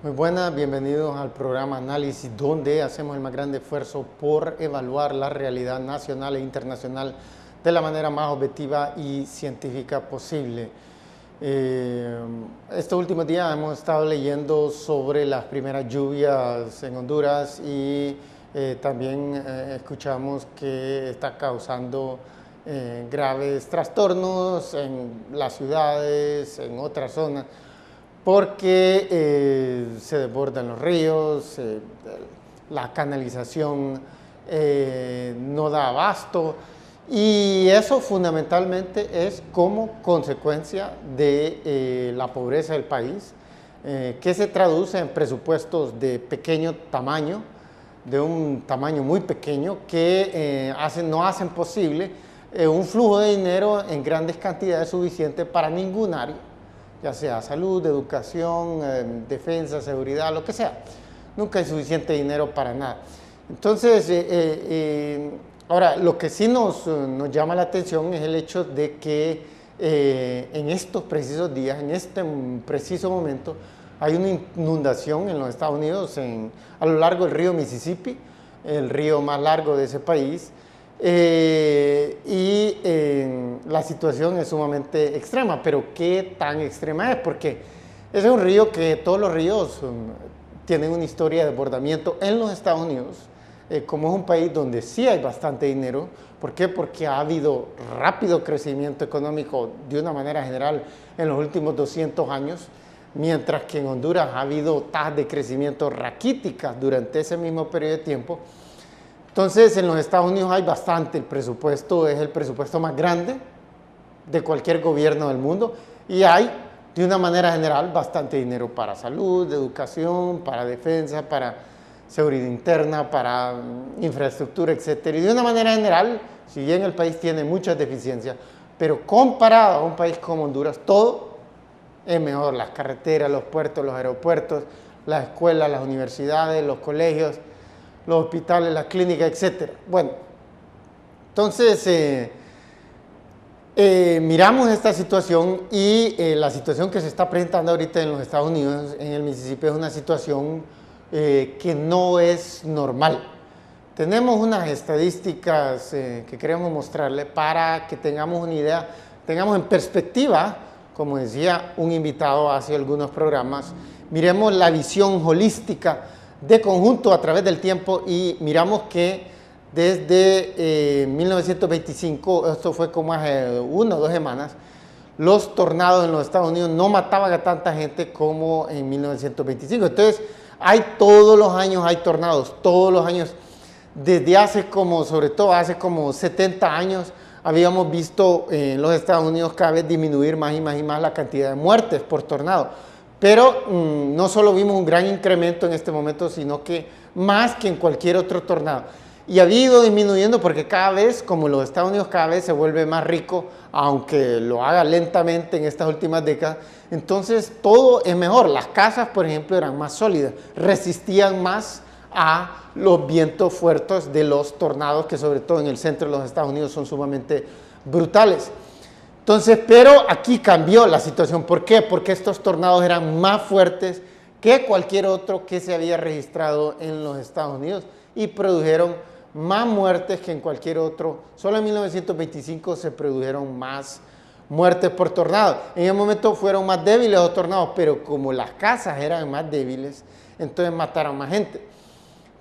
Muy buenas, bienvenidos al programa Análisis, donde hacemos el más grande esfuerzo por evaluar la realidad nacional e internacional de la manera más objetiva y científica posible. Estos últimos días hemos estado leyendo sobre las primeras lluvias en Honduras y también escuchamos que está causando graves trastornos en las ciudades, en otras zonas, porque se desbordan los ríos, la canalización no da abasto, y eso fundamentalmente es como consecuencia de la pobreza del país, que se traduce en presupuestos de pequeño tamaño, de un tamaño muy pequeño, que no hacen posible un flujo de dinero en grandes cantidades suficiente para ningún área, ya sea salud, educación, defensa, seguridad, lo que sea. Nunca hay suficiente dinero para nada. Entonces, ahora, lo que sí nos llama la atención es el hecho de que en estos precisos días, en este preciso momento, hay una inundación en los Estados Unidos, a lo largo del río Mississippi, el río más largo de ese país, la situación es sumamente extrema. Pero ¿qué tan extrema es? Porque ese es un río que todos los ríos tienen una historia de desbordamiento en los Estados Unidos, como es un país donde sí hay bastante dinero. ¿Por qué? Porque ha habido rápido crecimiento económico de una manera general en los últimos 200 años, mientras que en Honduras ha habido tasas de crecimiento raquíticas durante ese mismo periodo de tiempo. Entonces, en los Estados Unidos hay bastante, el presupuesto es el presupuesto más grande de cualquier gobierno del mundo, y hay, de una manera general, bastante dinero para salud, educación, para defensa, para seguridad interna, para infraestructura, etc. Y de una manera general, si bien el país tiene muchas deficiencias, pero comparado a un país como Honduras, todo es mejor: las carreteras, los puertos, los aeropuertos, las escuelas, las universidades, los colegios, los hospitales, las clínicas, etc. Bueno, entonces miramos esta situación, y la situación que se está presentando ahorita en los Estados Unidos, en el Mississippi, es una situación que no es normal. Tenemos unas estadísticas que queremos mostrarle para que tengamos una idea, tengamos en perspectiva, como decía un invitado hace algunos programas, miremos la visión holística de conjunto a través del tiempo, y miramos que desde 1925, esto fue como hace 1 o 2 semanas, los tornados en los Estados Unidos no mataban a tanta gente como en 1925. Entonces, todos los años hay tornados, todos los años. Desde sobre todo hace como 70 años, habíamos visto en los Estados Unidos cada vez disminuir más y más y más la cantidad de muertes por tornado. Pero no solo vimos un gran incremento en este momento, sino que más que en cualquier otro tornado. Y ha ido disminuyendo porque cada vez, como los Estados Unidos cada vez se vuelve más rico, aunque lo haga lentamente en estas últimas décadas, entonces todo es mejor. Las casas, por ejemplo, eran más sólidas, resistían más a los vientos fuertes de los tornados, que sobre todo en el centro de los Estados Unidos son sumamente brutales. Entonces, pero aquí cambió la situación. ¿Por qué? Porque estos tornados eran más fuertes que cualquier otro que se había registrado en los Estados Unidos, y produjeron más muertes que en cualquier otro. Solo en 1925 se produjeron más muertes por tornado. En el momento fueron más débiles los tornados, pero como las casas eran más débiles, entonces mataron más gente.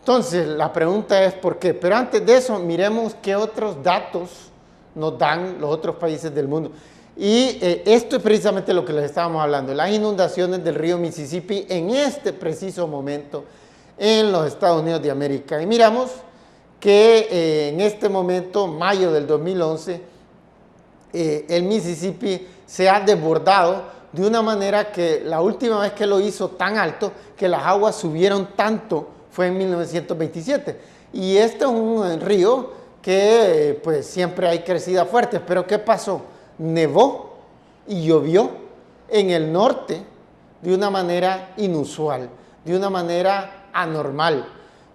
Entonces, la pregunta es ¿por qué? Pero antes de eso, miremos qué otros datos nos dan los otros países del mundo. Y esto es precisamente lo que les estábamos hablando: las inundaciones del río Mississippi en este preciso momento en los Estados Unidos de América. Y miramos que en este momento, mayo del 2011, el Mississippi se ha desbordado de una manera que la última vez que lo hizo tan alto, que las aguas subieron tanto, fue en 1927. Y este es un río que pues siempre hay crecidas fuertes. Pero ¿qué pasó? Nevó y llovió en el norte de una manera inusual, de una manera anormal.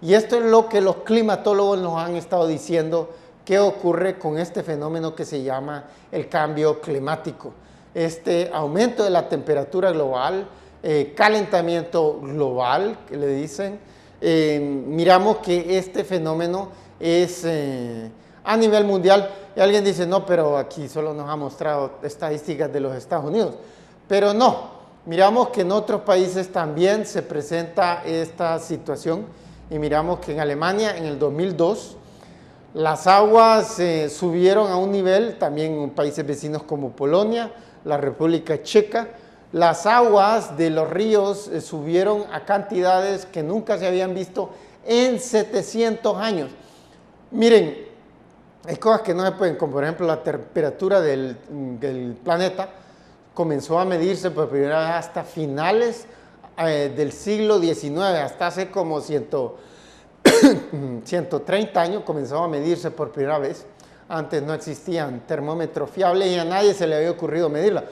Y esto es lo que los climatólogos nos han estado diciendo que ocurre con este fenómeno que se llama el cambio climático. Este aumento de la temperatura global calentamiento global, que le dicen. Miramos que este fenómeno es a nivel mundial. Y alguien dice, no, pero aquí solo nos ha mostrado estadísticas de los Estados Unidos. Pero no, miramos que en otros países también se presenta esta situación. Y miramos que en Alemania, en el 2002, las aguas subieron a un nivel, también en países vecinos como Polonia, la República Checa. Las aguas de los ríos subieron a cantidades que nunca se habían visto en 700 años. Miren, hay cosas que no se pueden, como por ejemplo la temperatura del planeta comenzó a medirse por primera vez hasta finales del siglo XIX, hasta hace como 130 años comenzó a medirse por primera vez. Antes no existían termómetros fiables y a nadie se le había ocurrido medirla.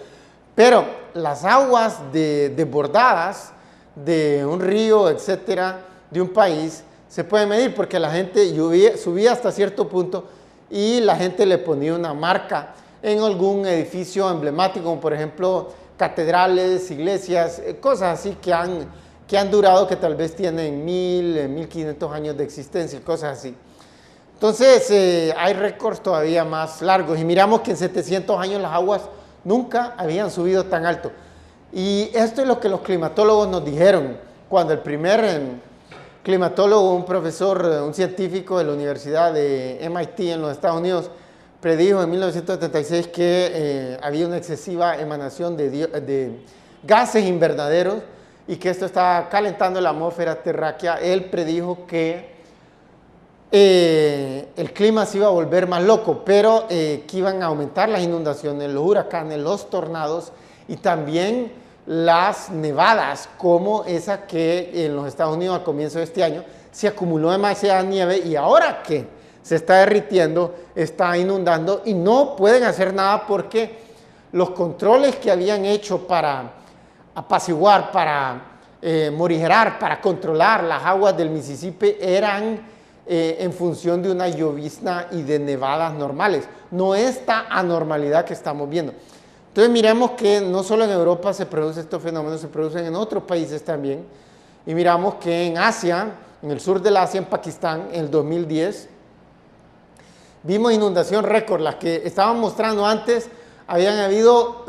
Pero las aguas desbordadas de un río, etcétera, de un país, se pueden medir porque la gente subía hasta cierto punto y la gente le ponía una marca en algún edificio emblemático, como por ejemplo catedrales, iglesias, cosas así que han durado, que tal vez tienen 1500 años de existencia, cosas así. Entonces hay récords todavía más largos y miramos que en 700 años las aguas nunca habían subido tan alto. Y esto es lo que los climatólogos nos dijeron cuando el primer climatólogo, un profesor, un científico de la Universidad de MIT en los Estados Unidos, predijo en 1976 que había una excesiva emanación de gases invernaderos y que esto estaba calentando la atmósfera terráquea. Él predijo que el clima se iba a volver más loco, pero que iban a aumentar las inundaciones, los huracanes, los tornados y también las nevadas, como esa que en los Estados Unidos al comienzo de este año se acumuló demasiada nieve y ahora que se está derritiendo, está inundando y no pueden hacer nada porque los controles que habían hecho para apaciguar, para morigerar, para controlar las aguas del Mississippi eran en función de una llovizna y de nevadas normales, no esta anormalidad que estamos viendo. Entonces miremos que no solo en Europa se produce estos fenómenos, se producen en otros países también. Y miramos que en Asia, en el sur del Asia, en Pakistán, en el 2010, vimos inundación récord. Las que estaban mostrando antes habían habido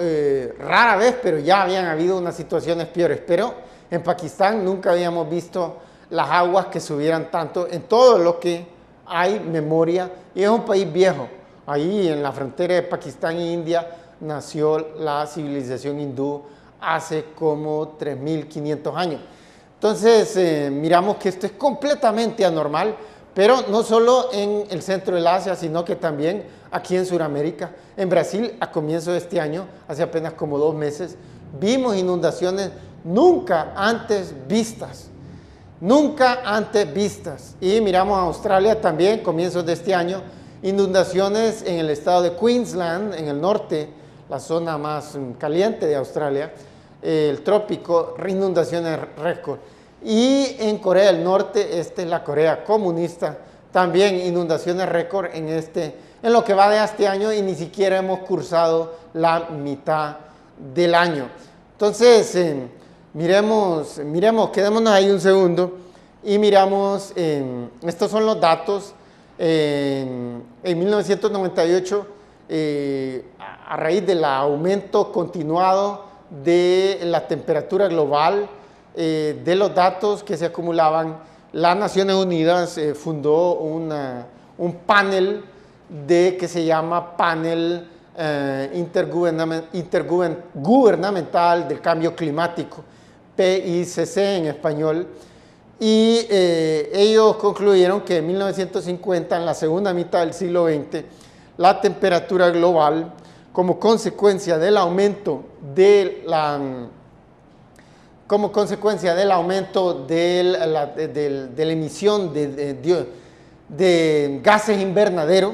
rara vez, pero ya habían habido unas situaciones peores. Pero en Pakistán nunca habíamos visto las aguas que subieran tanto en todo lo que hay memoria. Y es un país viejo. Ahí en la frontera de Pakistán e India nació la civilización hindú hace como 3.500 años. Entonces miramos que esto es completamente anormal, pero no solo en el centro del Asia, sino que también aquí en Sudamérica. En Brasil, a comienzo de este año, hace apenas como 2 meses, vimos inundaciones nunca antes vistas. Nunca antes vistas. Y miramos a Australia también, comienzos de este año, inundaciones en el estado de Queensland, en el norte, la zona más caliente de Australia, el trópico, inundaciones récord. Y en Corea del Norte, esta es la Corea comunista, también inundaciones récord en lo que va de este año y ni siquiera hemos cursado la mitad del año. Entonces, miremos, quedémonos ahí un segundo y miramos, estos son los datos. En 1998, a raíz del aumento continuado de la temperatura global, de los datos que se acumulaban, las Naciones Unidas fundó un panel que se llama Panel Intergubernamental del Cambio Climático, PICC en español, y ellos concluyeron que en 1950, en la segunda mitad del siglo XX, la temperatura global, como consecuencia del aumento de la emisión de gases invernaderos,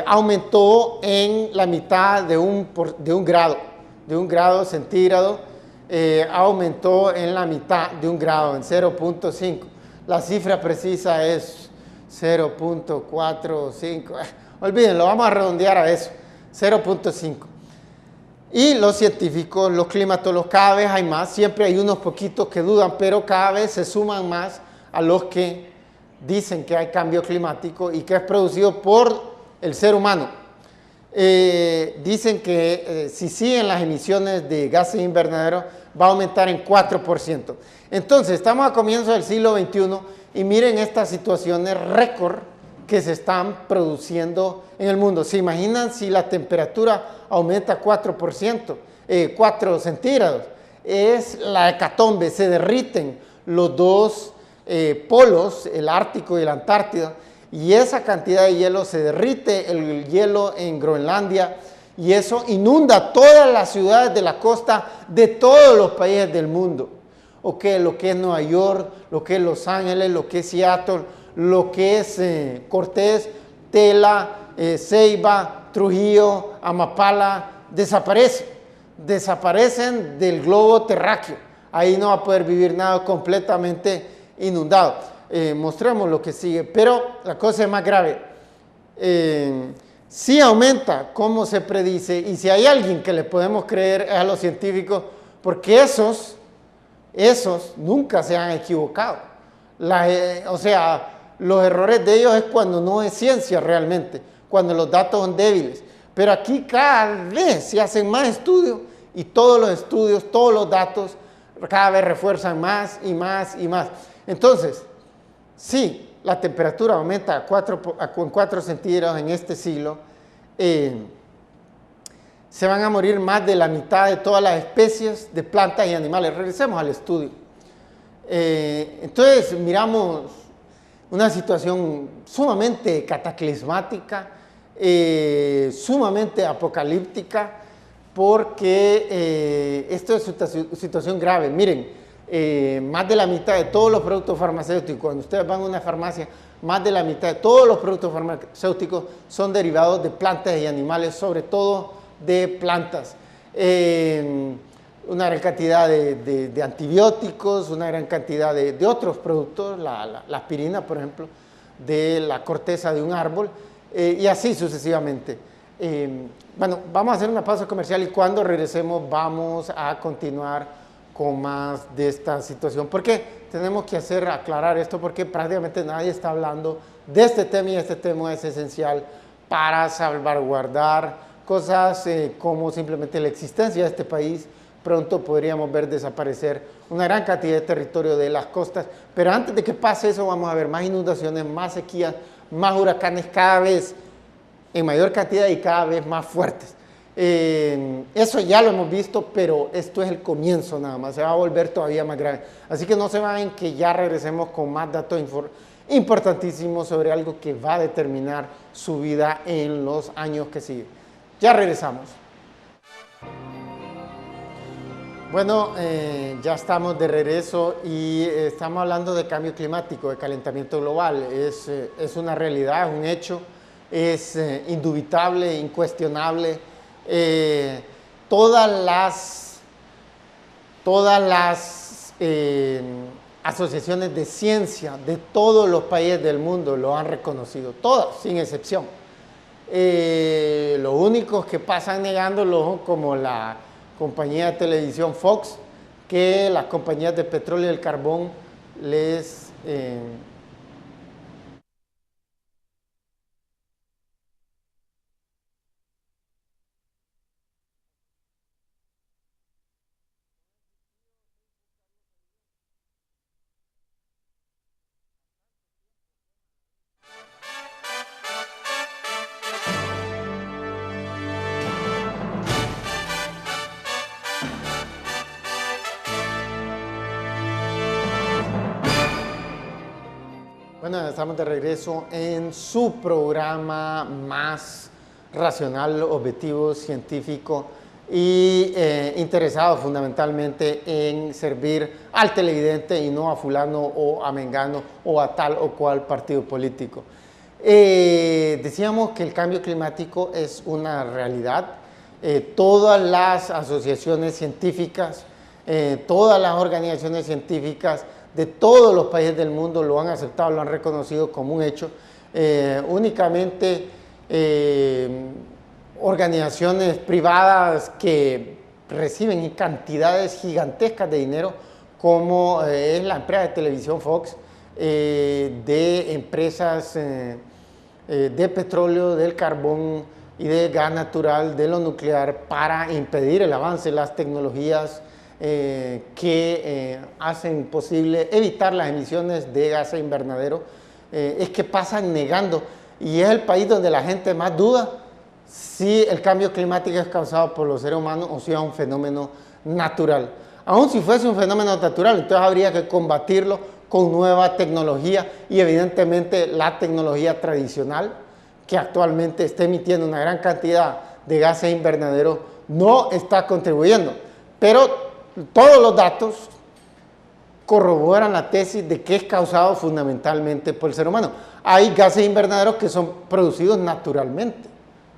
aumentó en la mitad de un grado centígrado, aumentó en la mitad de un grado, en 0.5. La cifra precisa es 0.45. Olvídenlo, vamos a redondear a eso, 0.5. Y los científicos, los climatólogos, cada vez hay más, siempre hay unos poquitos que dudan, pero cada vez se suman más a los que dicen que hay cambio climático y que es producido por el ser humano. Dicen que si siguen las emisiones de gases invernaderos va a aumentar en 4%. Entonces, estamos a comienzos del siglo XXI y miren estas situaciones récord que se están produciendo en el mundo. ¿Se imaginan si la temperatura aumenta 4%, 4 centígrados? Es la hecatombe, se derriten los dos polos, el Ártico y la Antártida, y esa cantidad de hielo se derrite, el hielo en Groenlandia, y eso inunda todas las ciudades de la costa de todos los países del mundo. Okay, lo que es Nueva York, lo que es Los Ángeles, lo que es Seattle, lo que es Cortés, Tela, Ceiba, Trujillo, Amapala, desaparecen del globo terráqueo. Ahí no va a poder vivir nada, completamente inundado. Mostremos lo que sigue, pero la cosa es más grave. Si aumenta, como se predice, y si hay alguien que le podemos creer es a los científicos, porque esos nunca se han equivocado. O sea, los errores de ellos es cuando no es ciencia realmente, cuando los datos son débiles. Pero aquí cada vez se hacen más estudios y todos los estudios, todos los datos cada vez refuerzan más y más y más. Entonces, si la temperatura aumenta con 4 centígrados en este siglo, se van a morir más de la mitad de todas las especies de plantas y animales. Regresemos al estudio. Entonces, miramos una situación sumamente cataclismática, sumamente apocalíptica, porque esto es una situación grave. Miren, más de la mitad de todos los productos farmacéuticos, cuando ustedes van a una farmacia, más de la mitad de todos los productos farmacéuticos son derivados de plantas y animales, sobre todo de plantas. Una gran cantidad de antibióticos, una gran cantidad de otros productos, la aspirina, por ejemplo, de la corteza de un árbol, y así sucesivamente. Bueno, vamos a hacer una pausa comercial y cuando regresemos vamos a continuar con más de esta situación. ¿Por qué? Tenemos que aclarar esto porque prácticamente nadie está hablando de este tema y este tema es esencial para salvaguardar cosas como simplemente la existencia de este país. Pronto podríamos ver desaparecer una gran cantidad de territorio de las costas, pero antes de que pase eso vamos a ver más inundaciones, más sequías, más huracanes cada vez en mayor cantidad y cada vez más fuertes. Eso ya lo hemos visto, pero esto es el comienzo nada más, se va a volver todavía más grave. Así que no se vayan, que ya regresemos con más datos importantísimos sobre algo que va a determinar su vida en los años que siguen. Ya regresamos. Bueno, ya estamos de regreso y estamos hablando de cambio climático, de calentamiento global. Es una realidad, es un hecho, es indubitable, incuestionable. Todas las asociaciones de ciencia de todos los países del mundo lo han reconocido, todas, sin excepción. Los únicos que pasan negándolo, como la compañía de televisión Fox, que las compañías de petróleo y el carbón les Bueno, estamos de regreso en su programa más racional, objetivo, científico y interesado fundamentalmente en servir al televidente y no a fulano o a mengano o a tal o cual partido político. Decíamos que el cambio climático es una realidad. Todas las asociaciones científicas, todas las organizaciones científicas de todos los países del mundo lo han aceptado, lo han reconocido como un hecho. Únicamente organizaciones privadas que reciben cantidades gigantescas de dinero, como es la empresa de televisión Fox, de empresas de petróleo, del carbón y de gas natural, de lo nuclear, para impedir el avance de las tecnologías que hacen posible evitar las emisiones de gases invernadero, es que pasan negando, y es el país donde la gente más duda si el cambio climático es causado por los seres humanos o si es un fenómeno natural. Aun si fuese un fenómeno natural, entonces habría que combatirlo con nueva tecnología, y evidentemente la tecnología tradicional, que actualmente está emitiendo una gran cantidad de gases invernaderos, no está contribuyendo. Pero todos los datos corroboran la tesis de que es causado fundamentalmente por el ser humano. Hay gases invernaderos que son producidos naturalmente.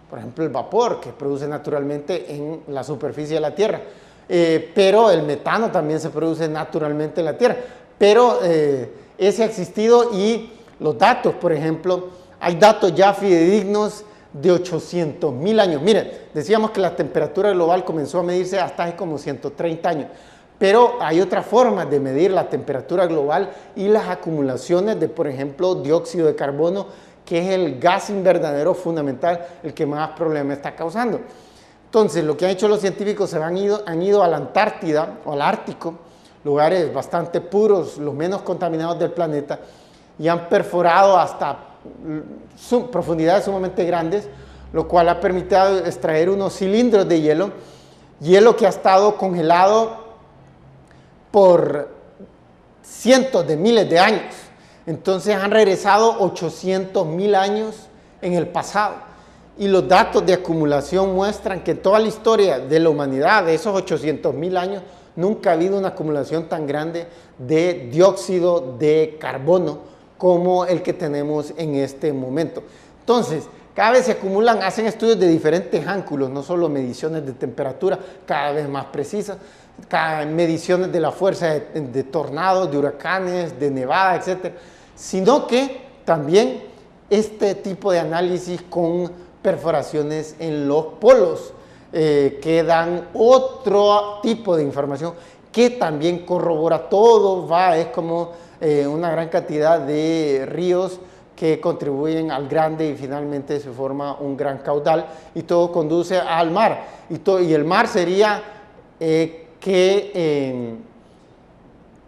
Por ejemplo, el vapor, que produce naturalmente en la superficie de la Tierra. Pero el metano también se produce naturalmente en la Tierra. Pero ese ha existido, y los datos, por ejemplo, hay datos ya fidedignos de 800.000 años. Miren, decíamos que la temperatura global comenzó a medirse hasta hace como 130 años. Pero hay otras formas de medir la temperatura global y las acumulaciones de, por ejemplo, dióxido de carbono, que es el gas invernadero fundamental, el que más problemas está causando. Entonces, lo que han hecho los científicos, han ido a la Antártida o al Ártico, lugares bastante puros, los menos contaminados del planeta, y han perforado hasta profundidades sumamente grandes, lo cual ha permitido extraer unos cilindros de hielo, hielo que ha estado congelado por cientos de miles de años. Entonces han regresado 800.000 años en el pasado, y los datos de acumulación muestran que toda la historia de la humanidad, de esos 800.000 años, nunca ha habido una acumulación tan grande de dióxido de carbono como el que tenemos en este momento. Entonces, cada vez se acumulan, hacen estudios de diferentes ángulos, no solo mediciones de temperatura cada vez más precisas, mediciones de la fuerza de tornados, de huracanes, de nevada, etc., sino que también este tipo de análisis con perforaciones en los polos, que dan otro tipo de información que también corrobora todo, es como una gran cantidad de ríos que contribuyen al grande, y finalmente se forma un gran caudal, y todo conduce al mar. Y el mar sería que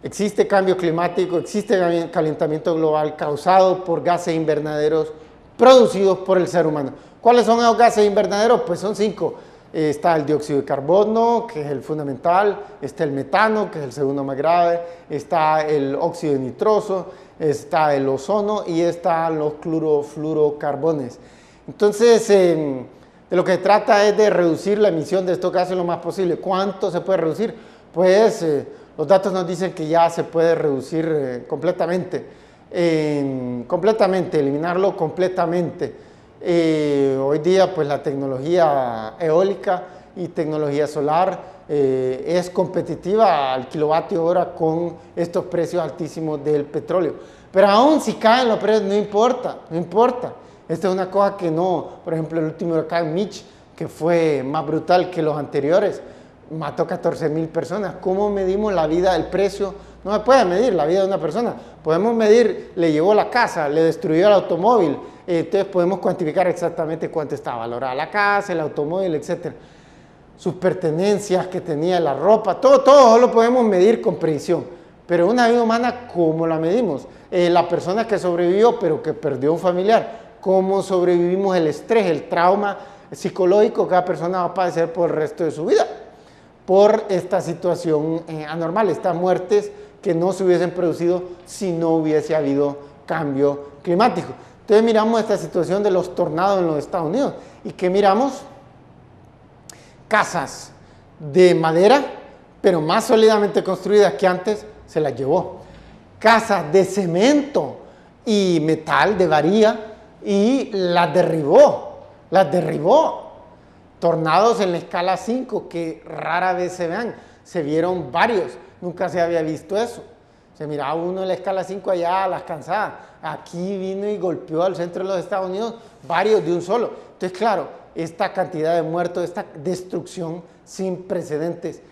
existe cambio climático, existe calentamiento global causado por gases invernaderos producidos por el ser humano. ¿Cuáles son esos gases invernaderos? Pues son 5. Está el dióxido de carbono, que es el fundamental, está el metano, que es el segundo más grave, está el óxido nitroso, está el ozono, y están los clorofluorocarbones. Entonces, de lo que se trata es de reducir la emisión de estos gases lo más posible. ¿Cuánto se puede reducir? Pues los datos nos dicen que ya se puede reducir completamente, eliminarlo completamente. Hoy día, pues la tecnología eólica y tecnología solar es competitiva al kilovatio hora con estos precios altísimos del petróleo. Pero aún si caen los precios, no importa, no importa. Esta es una cosa que no, por ejemplo, el último huracán Mitch, que fue más brutal que los anteriores, mató 14.000 personas. ¿Cómo medimos la vida, el precio? No se puede medir la vida de una persona. Podemos medir, le llevó la casa, le destruyó el automóvil, entonces podemos cuantificar exactamente cuánto está valorada la casa, el automóvil, etc. Sus pertenencias que tenía, la ropa, todo lo podemos medir con precisión. Pero una vida humana, ¿cómo la medimos? La persona que sobrevivió pero que perdió un familiar, ¿cómo sobrevivimos el estrés, el trauma psicológico que cada persona va a padecer por el resto de su vida? Por esta situación anormal, estas muertes que no se hubiesen producido si no hubiese habido cambio climático. Entonces miramos esta situación de los tornados en los Estados Unidos, y que miramos casas de madera, pero más sólidamente construidas que antes, se las llevó. Casas de cemento y metal de varilla, y las derribó. Tornados en la escala 5 que rara vez se vean, se vieron varios, nunca se había visto eso. Se miraba uno en la escala 5 allá a las cansadas, aquí vino y golpeó al centro de los Estados Unidos varios de un solo. Entonces, claro, esta cantidad de muertos, esta destrucción sin precedentes.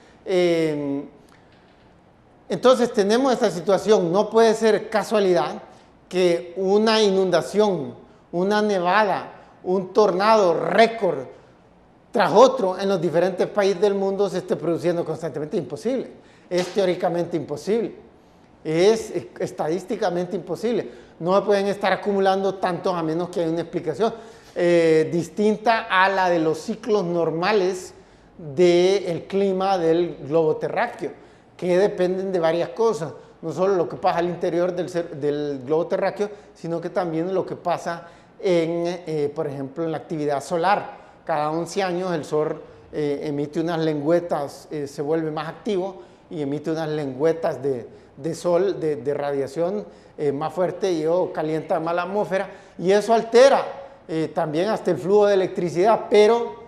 Entonces tenemos esta situación, no puede ser casualidad que una inundación, una nevada, un tornado récord tras otro en los diferentes países del mundo se esté produciendo constantemente. Imposible, es teóricamente imposible, es estadísticamente imposible. No pueden estar acumulando tantos a menos que haya una explicación distinta a la de los ciclos normales del clima del globo terráqueo, que dependen de varias cosas, no solo lo que pasa al interior del globo terráqueo, sino que también lo que pasa por ejemplo, en la actividad solar. Cada 11 años el Sol emite unas lengüetas, se vuelve más activo y emite unas lengüetas de sol, de radiación más fuerte y calienta más la atmósfera, y eso altera también hasta el flujo de electricidad, pero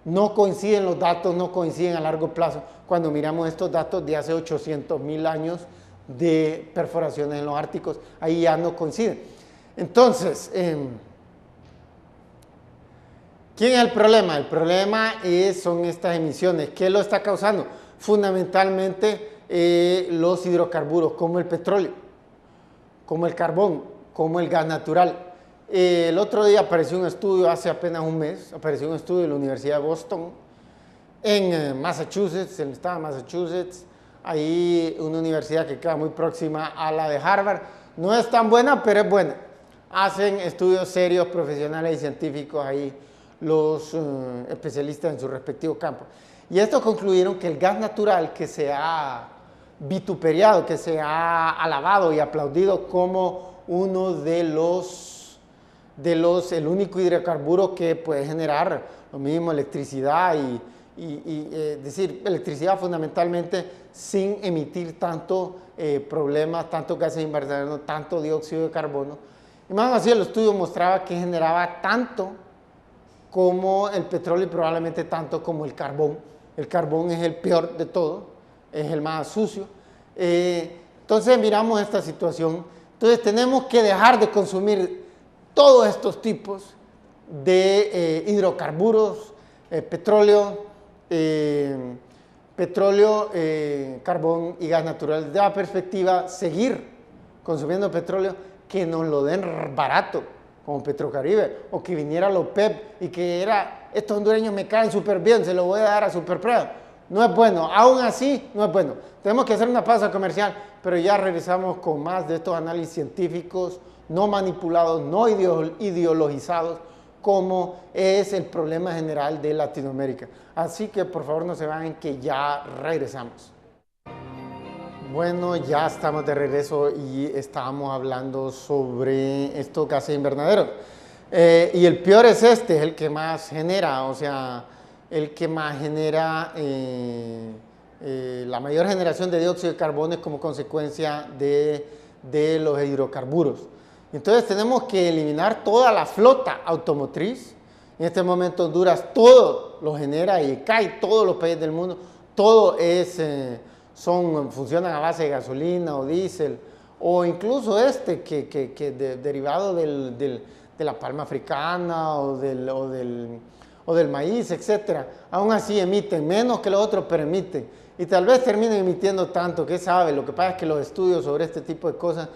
no coinciden los datos, no coinciden a largo plazo. Cuando miramos estos datos de hace 800.000 años de perforaciones en los árticos, ahí ya no coinciden. Entonces, ¿quién es el problema? El problema son estas emisiones. ¿Qué lo está causando? Fundamentalmente los hidrocarburos, como el petróleo, como el carbón, como el gas natural. El otro día apareció un estudio, hace apenas un mes, apareció un estudio de la Universidad de Boston, en Massachusetts, en el estado de Massachusetts, ahí una universidad que queda muy próxima a la de Harvard. No es tan buena, pero es buena. Hacen estudios serios, profesionales y científicos ahí, los especialistas en su respectivo campo. Y estos concluyeron que el gas natural, que se ha vituperiado, que se ha alabado y aplaudido como uno el único hidrocarburo que puede generar lo mismo electricidad es decir, electricidad fundamentalmente sin emitir tanto problemas, tanto gases invernadero, tanto dióxido de carbono. Y más así, el estudio mostraba que generaba tanto como el petróleo y probablemente tanto como el carbón. El carbón es el peor de todo, es el más sucio. Entonces miramos esta situación. Entonces tenemos que dejar de consumir todos estos tipos de hidrocarburos, petróleo, carbón y gas natural. Desde la perspectiva, seguir consumiendo petróleo, que nos lo den barato, como Petrocaribe, o que viniera la OPEP y que estos hondureños me caen súper bien, se lo voy a dar a Superprecio. No es bueno, aún así no es bueno. Tenemos que hacer una pausa comercial, pero ya regresamos con más de estos análisis científicos, no manipulados, no ideologizados, como es el problema general de Latinoamérica. Así que por favor no se vayan, que ya regresamos. Bueno, ya estamos de regreso y estábamos hablando sobre estos gases invernaderos. Y el peor es es el que más genera, o sea, el que más genera la mayor generación de dióxido de carbono es como consecuencia de los hidrocarburos. Entonces tenemos que eliminar toda la flota automotriz. En este momento Honduras todo lo genera y cae todos los países del mundo. Todo funcionan a base de gasolina o diésel, o incluso derivado de la palma africana o del maíz, etc. Aún así emiten menos que los otros, pero emiten. Y tal vez terminen emitiendo tanto, ¿qué sabe? Lo que pasa es que los estudios sobre este tipo de cosas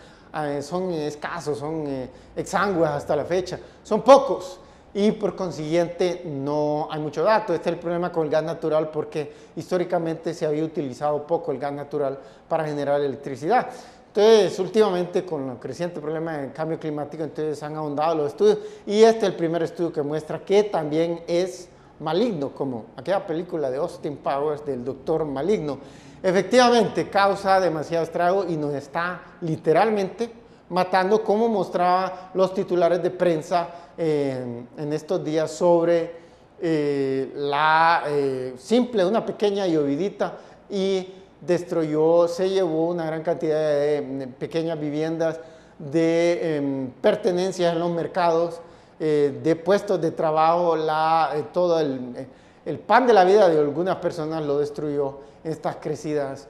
son escasos, son exangües hasta la fecha, son pocos. Y por consiguiente no hay mucho dato. Este es el problema con el gas natural, porque históricamente se había utilizado poco el gas natural para generar electricidad. Entonces, últimamente con el creciente problema del cambio climático, entonces han ahondado los estudios, y este es el primer estudio que muestra que también es maligno, como aquella película de Austin Powers del Doctor Maligno. Efectivamente, causa demasiado estrago y nos está literalmente matando, como mostraba los titulares de prensa en estos días sobre una pequeña llovidita, y se llevó una gran cantidad de pequeñas viviendas, de pertenencias en los mercados, de puestos de trabajo, todo el pan de la vida de algunas personas lo destruyó estas crecidas.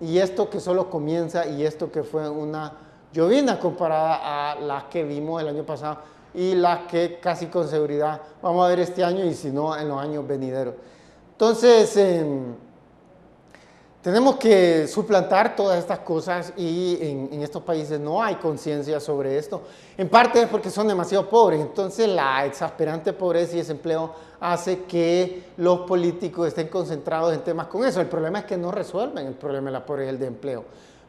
Y esto que solo comienza, y esto que fue una llovina comparada a las que vimos el año pasado, y las que casi con seguridad vamos a ver este año y si no en los años venideros. Entonces, tenemos que suplantar todas estas cosas y en estos países no hay conciencia sobre esto. En parte es porque son demasiado pobres, entonces la exasperante pobreza y desempleo hace que los políticos estén concentrados en temas con eso. El problema es que no resuelven el problema de la pobreza y el de empleo.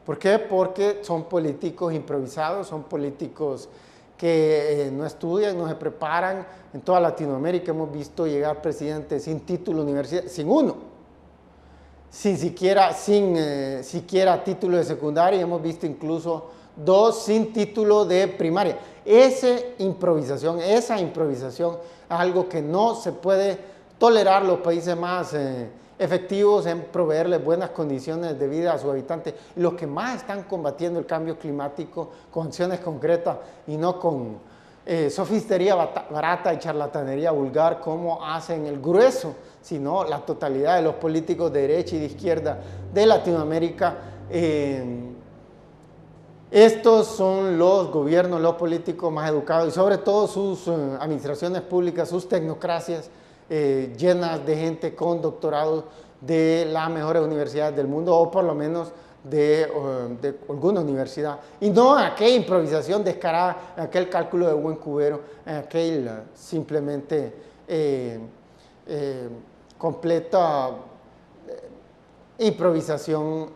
¿Por qué? Porque son políticos improvisados, son políticos que no estudian, no se preparan. En toda Latinoamérica hemos visto llegar presidentes sin título universitario, sin uno, sin siquiera título de secundaria, hemos visto incluso 2 sin título de primaria. Esa improvisación es algo que no se puede tolerar. Los países más efectivos en proveerles buenas condiciones de vida a sus habitantes, los que más están combatiendo el cambio climático con acciones concretas y no con sofistería barata y charlatanería vulgar como hacen el grueso, sino la totalidad de los políticos de derecha y de izquierda de Latinoamérica. Estos son los gobiernos, los políticos más educados y sobre todo sus administraciones públicas, sus tecnocracias llenas de gente con doctorados de las mejores universidades del mundo o por lo menos de alguna universidad, y no aquella improvisación descarada, aquel cálculo de buen cubero, aquel simplemente completa improvisación,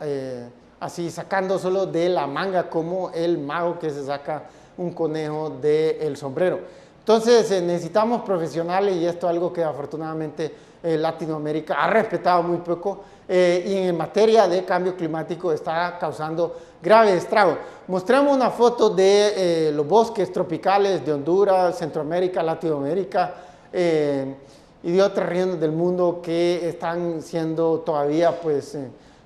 así sacándoselo de la manga como el mago que se saca un conejo del sombrero. Entonces necesitamos profesionales y esto es algo que afortunadamente Latinoamérica ha respetado muy poco y en materia de cambio climático está causando graves estragos. Mostramos una foto de los bosques tropicales de Honduras, Centroamérica, Latinoamérica y de otras regiones del mundo que están siendo todavía, pues,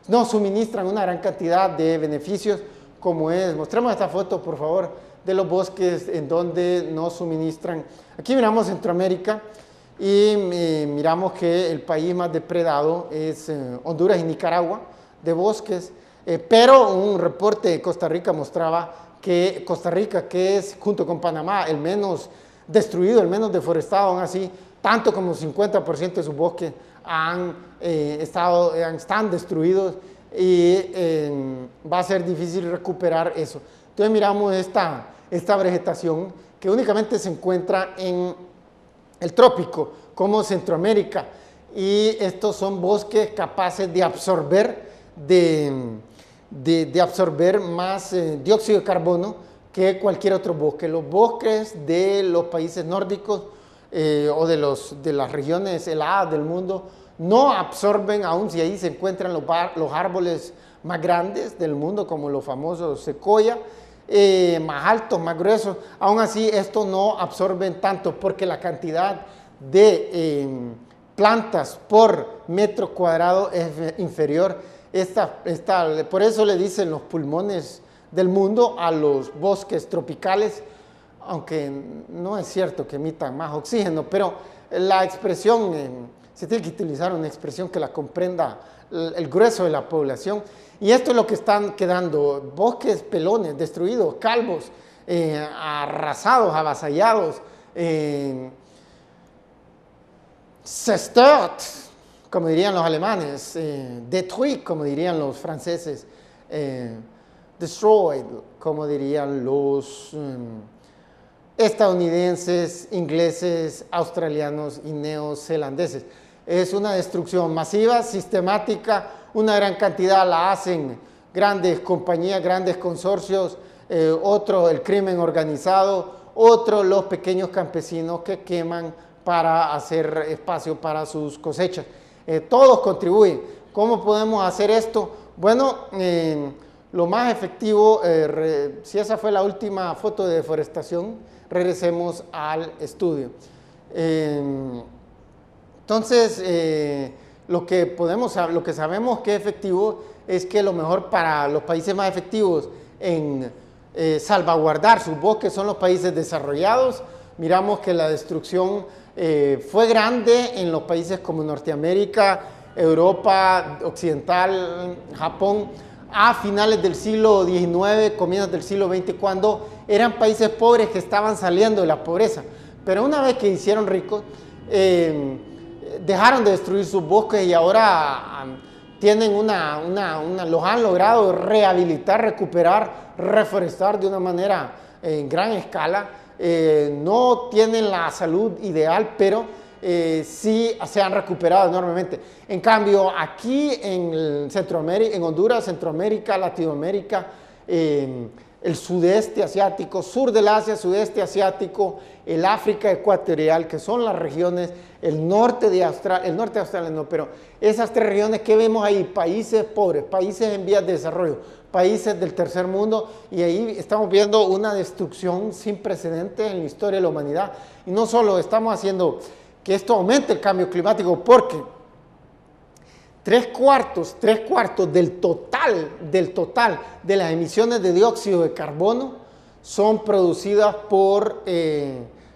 no suministran una gran cantidad de beneficios como es. Mostremos esta foto, por favor, de los bosques en donde nos suministran. Aquí miramos Centroamérica y miramos que el país más depredado es Honduras y Nicaragua de bosques, pero un reporte de Costa Rica mostraba que Costa Rica, que es junto con Panamá el menos destruido, el menos deforestado, aún así, tanto como 50% de sus bosques están destruidos y va a ser difícil recuperar eso. Entonces miramos esta vegetación que únicamente se encuentra en el trópico, como Centroamérica, y estos son bosques capaces de absorber, de absorber más dióxido de carbono que cualquier otro bosque. Los bosques de los países nórdicos o de las regiones heladas del mundo no absorben, aun si ahí se encuentran los árboles más grandes del mundo, como los famosos secoya, más altos, más gruesos, aún así estos no absorben tanto porque la cantidad de plantas por metro cuadrado es inferior. Por eso le dicen los pulmones del mundo a los bosques tropicales, aunque no es cierto que emitan más oxígeno, pero la expresión, se tiene que utilizar una expresión que la comprenda el grueso de la población. Y esto es lo que están quedando: bosques pelones, destruidos, calvos, arrasados, avasallados, zerstört, como dirían los alemanes, détruit, como dirían los franceses, destroyed, como dirían los estadounidenses, ingleses, australianos y neozelandeses. Es una destrucción masiva, sistemática, una gran cantidad la hacen grandes compañías, grandes consorcios, otro el crimen organizado, otro los pequeños campesinos que queman para hacer espacio para sus cosechas. Todos contribuyen. ¿Cómo podemos hacer esto? Bueno, lo más efectivo, si esa fue la última foto de deforestación, regresemos al estudio. Entonces, lo que sabemos que es efectivo es que lo mejor para los países más efectivos en salvaguardar sus bosques son los países desarrollados. Miramos que la destrucción fue grande en los países como Norteamérica, Europa Occidental, Japón, a finales del siglo XIX, comienzos del siglo XX, cuando eran países pobres que estaban saliendo de la pobreza. Pero una vez que hicieron ricos, dejaron de destruir sus bosques y ahora tienen los han logrado rehabilitar, recuperar, reforestar de una manera en gran escala. No tienen la salud ideal, pero sí se han recuperado enormemente. En cambio, aquí en Centroamérica, en Honduras, Centroamérica, Latinoamérica, el sudeste asiático, sur del Asia, sudeste asiático, el África ecuatorial, que son las regiones, el norte de Australia no, pero esas tres regiones que vemos ahí, países pobres, países en vías de desarrollo, países del tercer mundo, y ahí estamos viendo una destrucción sin precedentes en la historia de la humanidad. Y no solo estamos haciendo que esto aumente el cambio climático, porque tres cuartos del total de las emisiones de dióxido de carbono son producidas por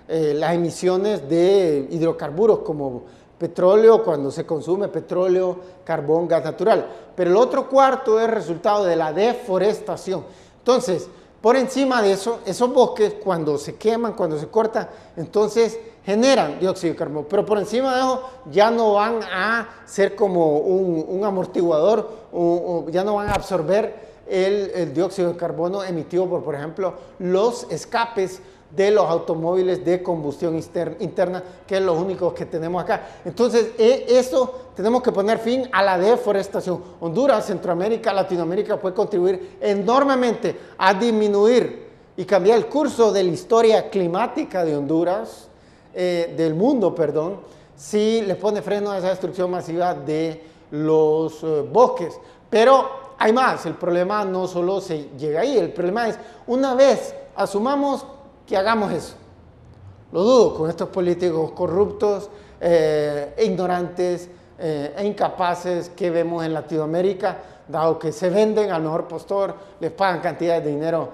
las emisiones de hidrocarburos como petróleo, cuando se consume petróleo, carbón, gas natural. Pero el otro cuarto es resultado de la deforestación. Entonces, por encima de eso, esos bosques cuando se queman, cuando se cortan, entonces generan dióxido de carbono, pero por encima de eso ya no van a ser como un amortiguador, o ya no van a absorber el dióxido de carbono emitido por ejemplo, los escapes de los automóviles de combustión interna, que es lo único que tenemos acá. Entonces, eso tenemos que poner fin a la deforestación. Honduras, Centroamérica, Latinoamérica puede contribuir enormemente a disminuir y cambiar el curso de la historia climática de Honduras, del mundo, perdón, si le pone freno a esa destrucción masiva de los bosques. Pero hay más, el problema no solo se llega ahí, el problema es, una vez asumamos que hagamos eso, lo dudo con estos políticos corruptos, ignorantes e incapaces que vemos en Latinoamérica, dado que se venden al mejor postor, les pagan cantidades de dinero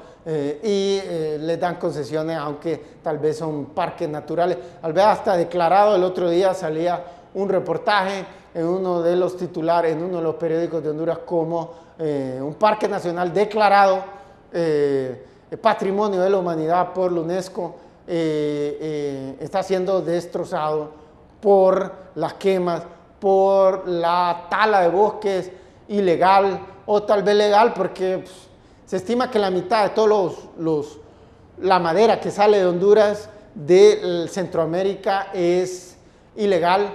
y les dan concesiones, aunque tal vez son parques naturales. Tal vez hasta declarado, el otro día salía un reportaje en uno de los titulares, en uno de los periódicos de Honduras, como un parque nacional declarado Patrimonio de la Humanidad por la UNESCO está siendo destrozado por las quemas, por la tala de bosques ilegal o tal vez legal, porque se estima que la mitad de todos la madera que sale de Honduras, de Centroamérica, es ilegal,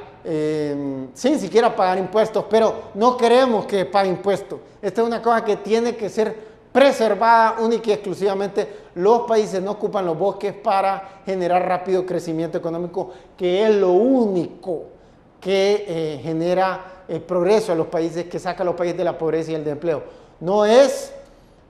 sin siquiera pagar impuestos, pero no queremos que pague impuestos. Esta es una cosa que tiene que ser preservada única y exclusivamente. Los países no ocupan los bosques para generar rápido crecimiento económico, que es lo único que genera progreso a los países, que saca a los países de la pobreza y el de empleo. No es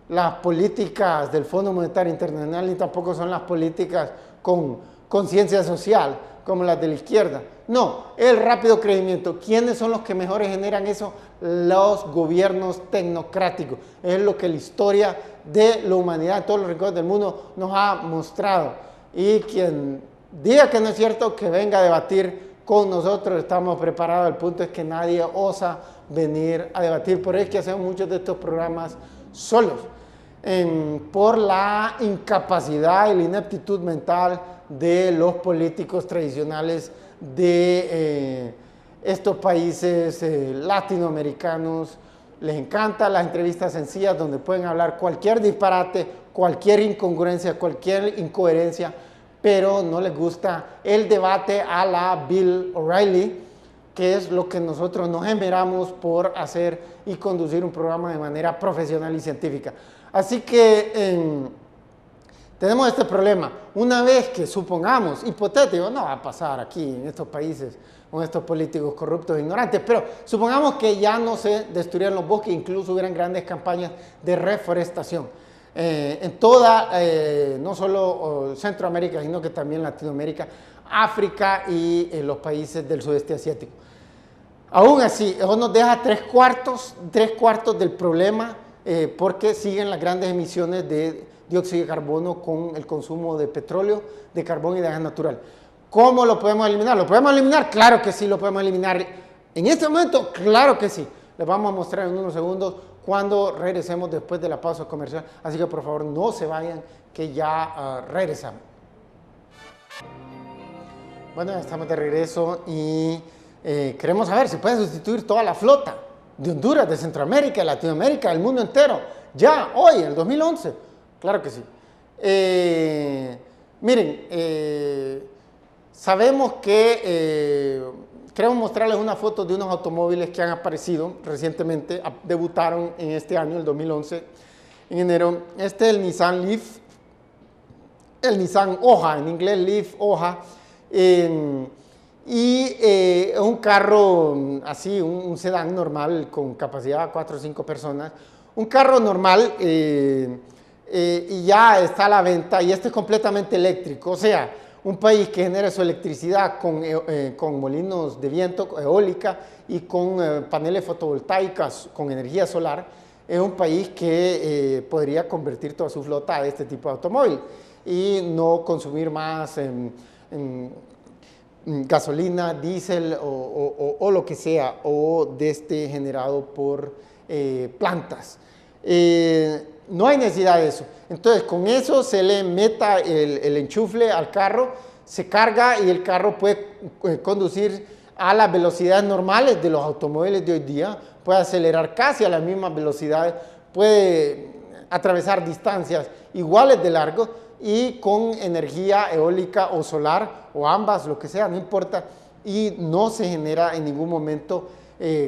las políticas del Fondo Monetario Internacional, ni tampoco son las políticas con conciencia social, como las de la izquierda. No, el rápido crecimiento. ¿Quiénes son los que mejores generan eso? Los gobiernos tecnocráticos. Es lo que la historia de la humanidad, de todos los rincones del mundo, nos ha mostrado. Y quien diga que no es cierto, que venga a debatir con nosotros. Estamos preparados. El punto es que nadie osa venir a debatir. Por eso es que hacemos muchos de estos programas solos, por la incapacidad y la ineptitud mental de los políticos tradicionales de estos países latinoamericanos. Les encantan las entrevistas sencillas donde pueden hablar cualquier disparate, cualquier incongruencia, cualquier incoherencia, pero no les gusta el debate a la Bill O'Reilly, que es lo que nosotros nos esmeramos por hacer y conducir un programa de manera profesional y científica. Así que tenemos este problema. Una vez que supongamos, hipotético, no va a pasar aquí en estos países con estos políticos corruptos e ignorantes, pero supongamos que ya no se destruyeran los bosques, incluso hubieran grandes campañas de reforestación en toda, no solo Centroamérica, sino que también Latinoamérica, África y los países del sudeste asiático. Aún así, eso nos deja tres cuartos del problema, porque siguen las grandes emisiones de dióxido de carbono con el consumo de petróleo, de carbón y de gas natural. ¿Cómo lo podemos eliminar? ¿Lo podemos eliminar? Claro que sí, lo podemos eliminar. En este momento, claro que sí. Les vamos a mostrar en unos segundos cuando regresemos después de la pausa comercial. Así que por favor no se vayan, que ya regresamos. Bueno, estamos de regreso y queremos saber si puede sustituir toda la flota de Honduras, de Centroamérica, de Latinoamérica, del mundo entero, ya, hoy, en el 2011. Claro que sí. Miren, sabemos que queremos mostrarles una foto de unos automóviles que han aparecido recientemente, debutaron en este año, el 2011, en enero. Este es el Nissan Leaf, el Nissan Hoja, en inglés Leaf Hoja, y un carro así, un sedán normal con capacidad de 4 o 5 personas, un carro normal, y ya está a la venta, y este es completamente eléctrico. O sea, un país que genera su electricidad con molinos de viento, eólica, y con paneles fotovoltaicos con energía solar, es un país que podría convertir toda su flota a este tipo de automóvil y no consumir más gasolina, diésel o lo que sea, o generado por plantas. No hay necesidad de eso. Entonces, con eso se le meta el enchufle al carro, se carga y el carro puede conducir a las velocidades normales de los automóviles de hoy día, puede acelerar casi a las mismas velocidades, puede atravesar distancias iguales de largo y con energía eólica o solar, o ambas, lo que sea, no importa, y no se genera en ningún momento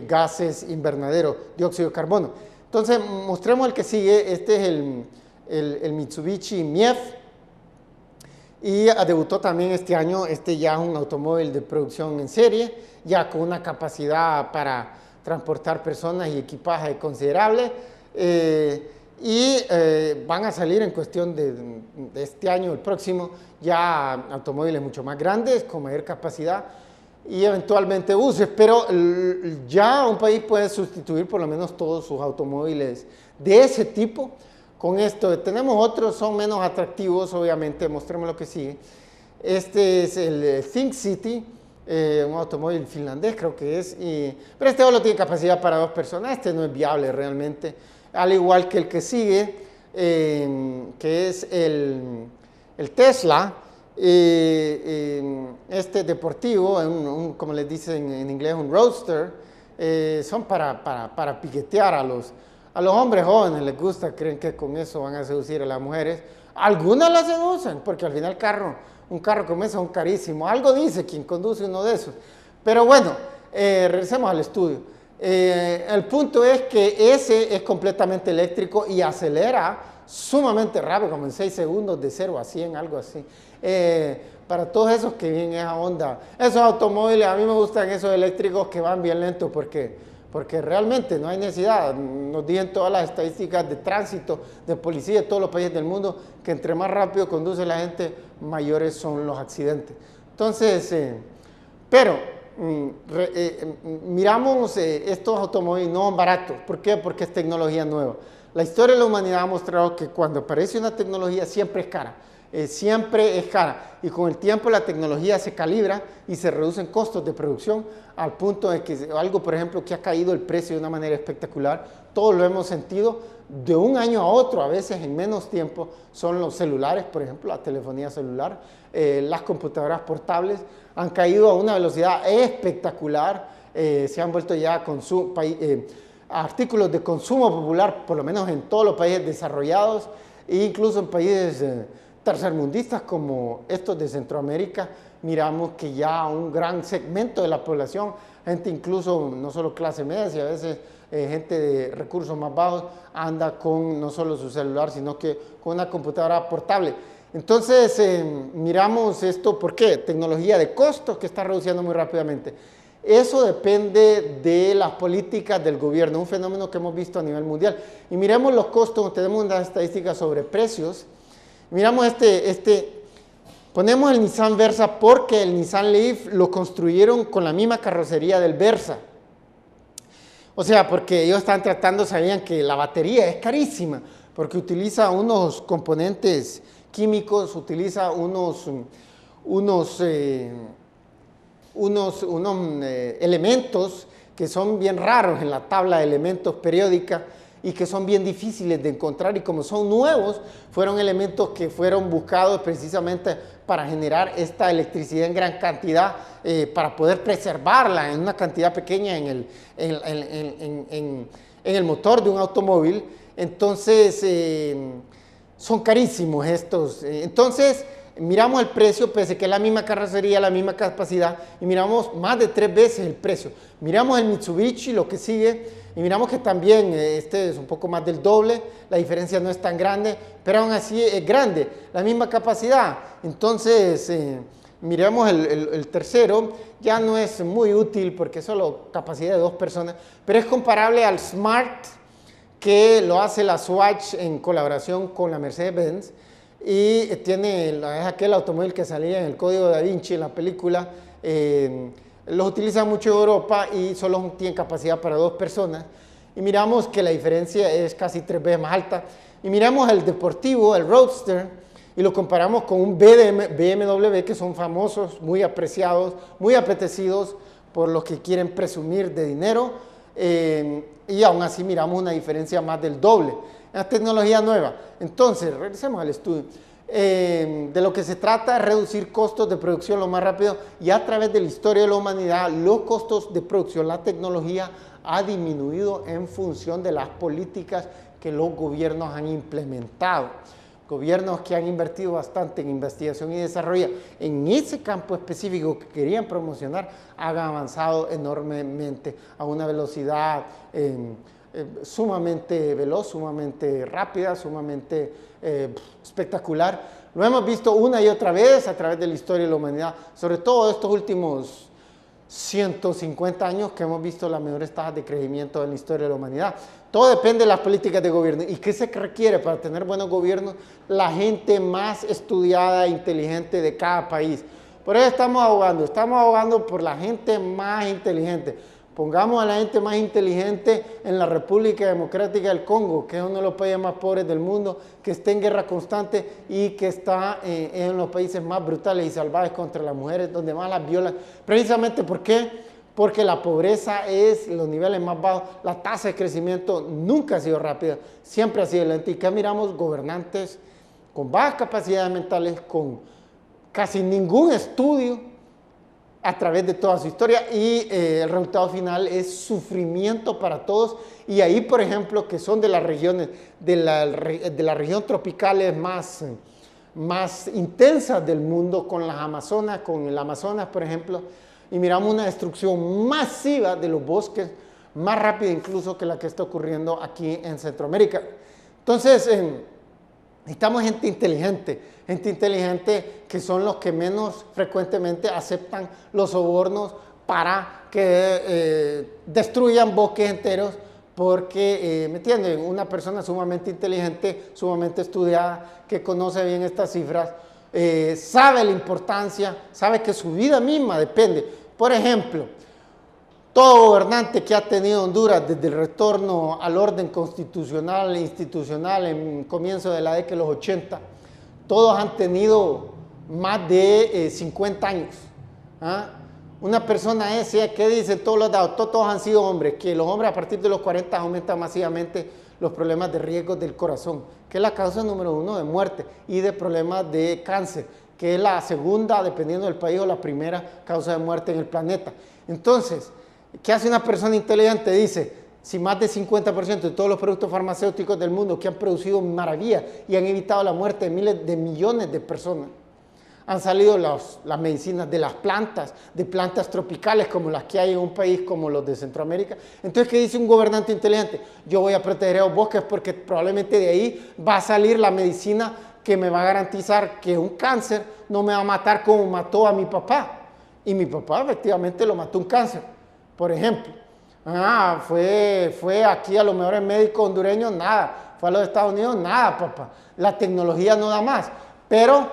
gases invernaderos, dióxido de carbono. Entonces, mostremos el que sigue. Este es el Mitsubishi Mief, y debutó también este año. Este ya es un automóvil de producción en serie, ya con una capacidad para transportar personas y equipaje considerable, y van a salir en cuestión de este año, el próximo, ya automóviles mucho más grandes, con mayor capacidad y eventualmente buses, pero ya un país puede sustituir por lo menos todos sus automóviles de ese tipo con esto. Tenemos otros, son menos atractivos, obviamente. Mostremos lo que sigue. Este es el Think City, un automóvil finlandés creo que es, pero este solo tiene capacidad para 2 personas. Este no es viable realmente, al igual que el que sigue, que es el Tesla. Este deportivo, como les dicen en inglés, un roadster, son para piquetear a los hombres jóvenes. Les gusta, creen que con eso van a seducir a las mujeres. Algunas las seducen, porque al final un carro como ese es carísimo. Algo dice quien conduce uno de esos. Pero bueno, regresemos al estudio. El punto es que ese es completamente eléctrico y acelera sumamente rápido, como en 6 segundos, de 0 a 100, algo así. Para todos esos que vienen esa onda, esos automóviles, a mí me gustan esos eléctricos que van bien lentos, porque realmente no hay necesidad. Nos dicen todas las estadísticas de tránsito, de policía de todos los países del mundo, que entre más rápido conduce la gente, mayores son los accidentes. Entonces, pero miramos estos automóviles, no son baratos. ¿Por qué? Porque es tecnología nueva. La historia de la humanidad ha mostrado que cuando aparece una tecnología siempre es cara. Siempre es cara, y con el tiempo la tecnología se calibra y se reducen costos de producción, al punto de que algo, por ejemplo, que ha caído el precio de una manera espectacular, todos lo hemos sentido de un año a otro, a veces en menos tiempo, son los celulares, por ejemplo, la telefonía celular, las computadoras portables han caído a una velocidad espectacular, se han vuelto ya artículos de consumo popular, por lo menos en todos los países desarrollados, e incluso en países tercermundistas como estos de Centroamérica. Miramos que ya un gran segmento de la población, gente incluso no solo clase media, sino a veces gente de recursos más bajos, anda con no solo su celular, sino que con una computadora portable. Entonces, miramos esto, ¿por qué? Tecnología de costos que está reduciendo muy rápidamente. Eso depende de las políticas del gobierno, un fenómeno que hemos visto a nivel mundial. Y miremos los costos, tenemos unas estadísticas sobre precios. Miramos ponemos el Nissan Versa porque el Nissan Leaf lo construyeron con la misma carrocería del Versa. O sea, porque ellos están sabían que la batería es carísima, porque utiliza unos componentes químicos, utiliza unos elementos que son bien raros en la tabla de elementos periódica, y que son bien difíciles de encontrar, y como son nuevos, fueron elementos que fueron buscados precisamente para generar esta electricidad en gran cantidad, para poder preservarla en una cantidad pequeña en el motor de un automóvil. Entonces, son carísimos estos. Entonces, miramos el precio, pese que es la misma carrocería, la misma capacidad, y miramos más de 3 veces el precio. Miramos el Mitsubishi, lo que sigue, y miramos que también este es un poco más del doble, la diferencia no es tan grande, pero aún así es grande, la misma capacidad. Entonces, miremos el tercero, ya no es muy útil porque es solo capacidad de 2 personas, pero es comparable al Smart, que lo hace la Swatch en colaboración con la Mercedes-Benz, y es aquel automóvil que salía en el Código Da Vinci en la película. Los utilizan mucho en Europa y solo tienen capacidad para 2 personas, y miramos que la diferencia es casi 3 veces más alta. Y miramos el deportivo, el Roadster, y lo comparamos con un BMW, que son famosos, muy apreciados, muy apetecidos por los que quieren presumir de dinero, y aún así miramos una diferencia más del doble. Una tecnología nueva. Entonces, regresemos al estudio. De lo que se trata es reducir costos de producción lo más rápido, y a través de la historia de la humanidad, los costos de producción, la tecnología ha disminuido en función de las políticas que los gobiernos han implementado. Gobiernos que han invertido bastante en investigación y desarrollo en ese campo específico que querían promocionar, han avanzado enormemente a una velocidad sumamente veloz, sumamente rápida, sumamente espectacular. Lo hemos visto una y otra vez a través de la historia de la humanidad, sobre todo estos últimos 150 años, que hemos visto las mejores tasas de crecimiento en la historia de la humanidad. Todo depende de las políticas de gobierno. ¿Y qué se requiere para tener buenos gobiernos? La gente más estudiada e inteligente de cada país. Por eso estamos abogando por la gente más inteligente. Pongamos a la gente más inteligente en la República Democrática del Congo, que es uno de los países más pobres del mundo, que está en guerra constante y que está en los países más brutales y salvajes contra las mujeres, donde más las violan. Precisamente, ¿por qué? Porque la pobreza es los niveles más bajos, la tasa de crecimiento nunca ha sido rápida, siempre ha sido lenta. Y acá miramos gobernantes con bajas capacidades mentales, con casi ningún estudio a través de toda su historia, y el resultado final es sufrimiento para todos. Y ahí, por ejemplo, que son de las regiones, de la región tropicales más intensas del mundo, con las Amazonas, con el Amazonas, por ejemplo, y miramos una destrucción masiva de los bosques, más rápida incluso que la que está ocurriendo aquí en Centroamérica. Entonces, necesitamos gente inteligente que son los que menos frecuentemente aceptan los sobornos para que destruyan bosques enteros, porque, ¿me entienden? Una persona sumamente inteligente, sumamente estudiada, que conoce bien estas cifras, sabe la importancia, sabe que su vida misma depende. Por ejemplo, todo gobernante que ha tenido Honduras desde el retorno al orden constitucional e institucional en comienzo de la década de los 80, todos han tenido más de 50 años. ¿Ah? Una persona esa que dice todos los datos, todos han sido hombres, que los hombres a partir de los 40 aumentan masivamente los problemas de riesgo del corazón, que es la causa número 1 de muerte, y de problemas de cáncer, que es la segunda, dependiendo del país, o la primera causa de muerte en el planeta. Entonces, ¿qué hace una persona inteligente? Dice, si más del 50% de todos los productos farmacéuticos del mundo que han producido maravillas y han evitado la muerte de miles de millones de personas, han salido las medicinas de las plantas, de plantas tropicales como las que hay en un país como los de Centroamérica. Entonces, ¿qué dice un gobernante inteligente? Yo voy a proteger a los bosques porque probablemente de ahí va a salir la medicina que me va a garantizar que un cáncer no me va a matar como mató a mi papá. Y mi papá efectivamente lo mató un cáncer, por ejemplo. Fue aquí a los mejores médicos hondureños, nada. Fue a los Estados Unidos, nada, papá. La tecnología no da más. Pero,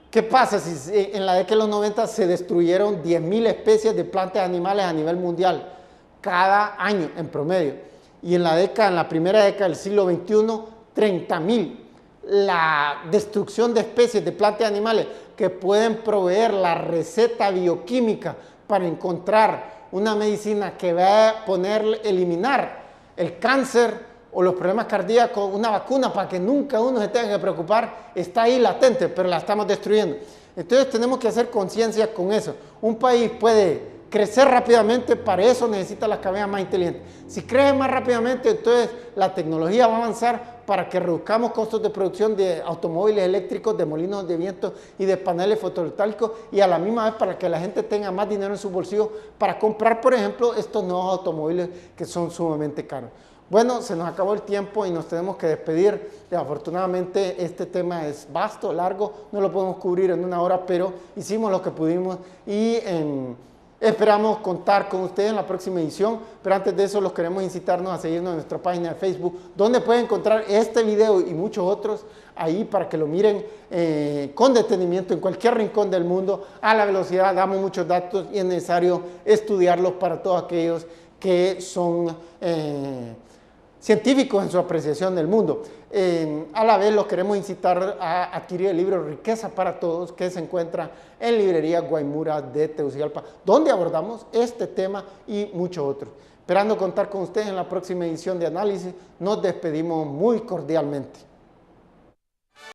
¿qué pasa si en la década de los 90 se destruyeron 10.000 especies de plantas y animales a nivel mundial cada año en promedio? Y en la primera década del siglo XXI, 30.000. La destrucción de especies de plantas y animales que pueden proveer la receta bioquímica para encontrar una medicina que va a eliminar el cáncer o los problemas cardíacos, una vacuna para que nunca uno se tenga que preocupar, está ahí latente, pero la estamos destruyendo. Entonces tenemos que hacer conciencia con eso. Un país puede crecer rápidamente, para eso necesita las cabezas más inteligentes. Si crece más rápidamente, entonces la tecnología va a avanzar para que reduzcamos costos de producción de automóviles eléctricos, de molinos de viento y de paneles fotovoltaicos, y a la misma vez para que la gente tenga más dinero en su bolsillo para comprar, por ejemplo, estos nuevos automóviles que son sumamente caros. Bueno, se nos acabó el tiempo y nos tenemos que despedir. Afortunadamente este tema es vasto, largo, no lo podemos cubrir en una hora, pero hicimos lo que pudimos y esperamos contar con ustedes en la próxima edición, pero antes de eso los queremos incitarnos a seguirnos en nuestra página de Facebook, donde pueden encontrar este video y muchos otros ahí para que lo miren con detenimiento en cualquier rincón del mundo, a la velocidad. Damos muchos datos y es necesario estudiarlos para todos aquellos que son científicos en su apreciación del mundo. A la vez los queremos incitar a adquirir el libro Riqueza para Todos, que se encuentra en librería Guaymura de Tegucigalpa, donde abordamos este tema y muchos otros. Esperando contar con ustedes en la próxima edición de Análisis, nos despedimos muy cordialmente.